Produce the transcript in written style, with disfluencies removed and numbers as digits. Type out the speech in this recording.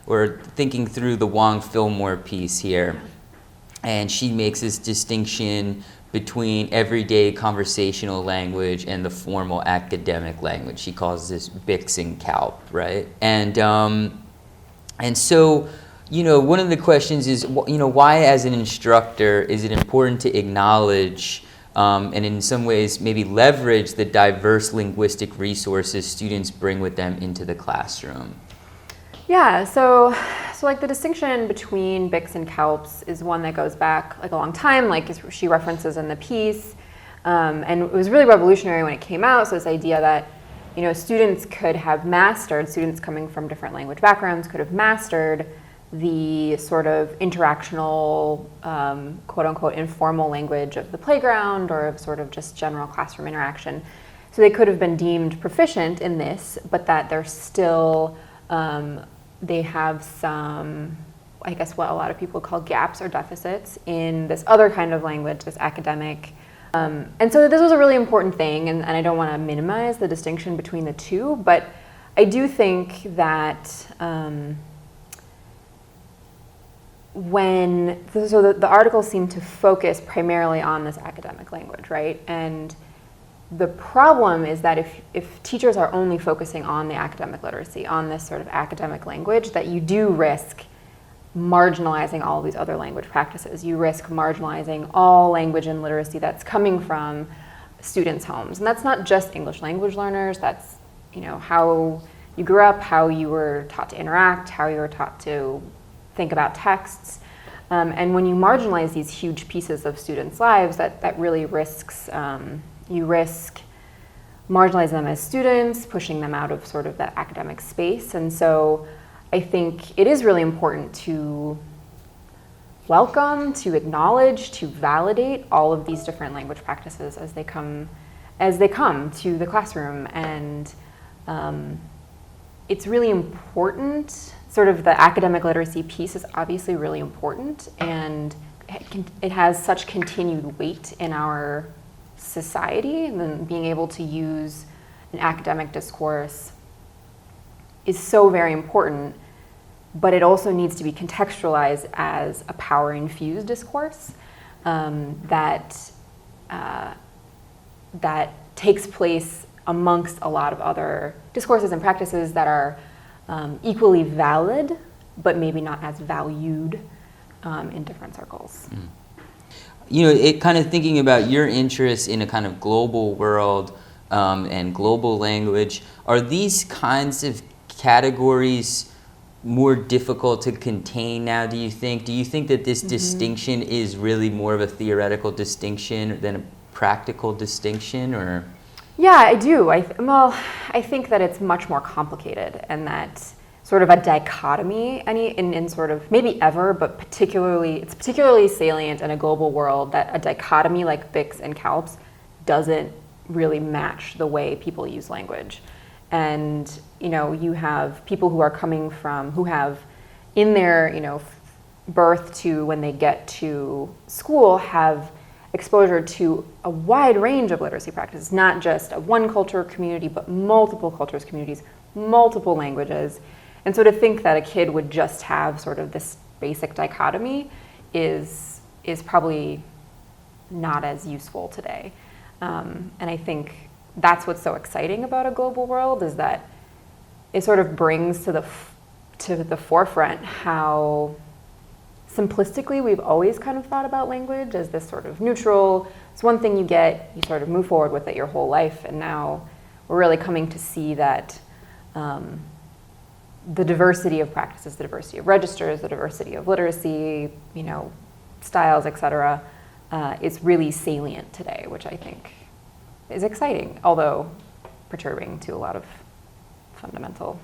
or thinking through the Wong Fillmore piece here, and she makes this distinction between everyday conversational language and the formal academic language. She calls this Bix and Calp, right? And so, one of the questions is, why as an instructor is it important to acknowledge and in some ways maybe leverage the diverse linguistic resources students bring with them into the classroom? Yeah, so like the distinction between Bix and Calps is one that goes back like a long time, like she references in the piece, and it was really revolutionary when it came out. So this idea that students coming from different language backgrounds could have mastered the sort of interactional, quote unquote, informal language of the playground or of sort of just general classroom interaction. So they could have been deemed proficient in this, but that they're still, they have some, I guess what a lot of people call gaps or deficits in this other kind of language, this academic. And so this was a really important thing, and I don't want to minimize the distinction between the two, but I do think that the articles seem to focus primarily on this academic language, right? And the problem is that if teachers are only focusing on the academic literacy, on this sort of academic language, that you do risk marginalizing all of these other language practices. You risk marginalizing all language and literacy that's coming from students' homes. And that's not just English language learners, that's how you grew up, how you were taught to interact, how you were taught to think about texts. And when you marginalize these huge pieces of students' lives, that really risks, you risk marginalizing them as students, pushing them out of sort of that academic space. And so I think it is really important to welcome, to acknowledge, to validate all of these different language practices as they come to the classroom. And it's really important. Sort of the academic literacy piece is obviously really important, and it has such continued weight in our society, and then being able to use an academic discourse is so very important, but it also needs to be contextualized as a power-infused discourse that takes place amongst a lot of other discourses and practices that are equally valid, but maybe not as valued in different circles. Mm. It kind of thinking about your interest in a kind of global world and global language, are these kinds of categories more difficult to contain now, do you think? Do you think that this distinction is really more of a theoretical distinction than a practical distinction, or? Yeah, I do. I think that it's much more complicated, and that sort of a dichotomy, in sort of maybe ever, but it's particularly salient in a global world, that a dichotomy like Bix and Calps doesn't really match the way people use language. And you have people who have in their birth to when they get to school have exposure to a wide range of literacy practices, not just a one culture community, but multiple cultures, communities, multiple languages. And so to think that a kid would just have sort of this basic dichotomy is probably not as useful today. And I think that's what's so exciting about a global world, is that it sort of brings to the forefront how simplistically we've always kind of thought about language as this sort of neutral, it's one thing you get, you sort of move forward with it your whole life, and now we're really coming to see that the diversity of practices, the diversity of registers, the diversity of literacy, styles, etc., is really salient today, which I think is exciting, although perturbing to a lot of fundamental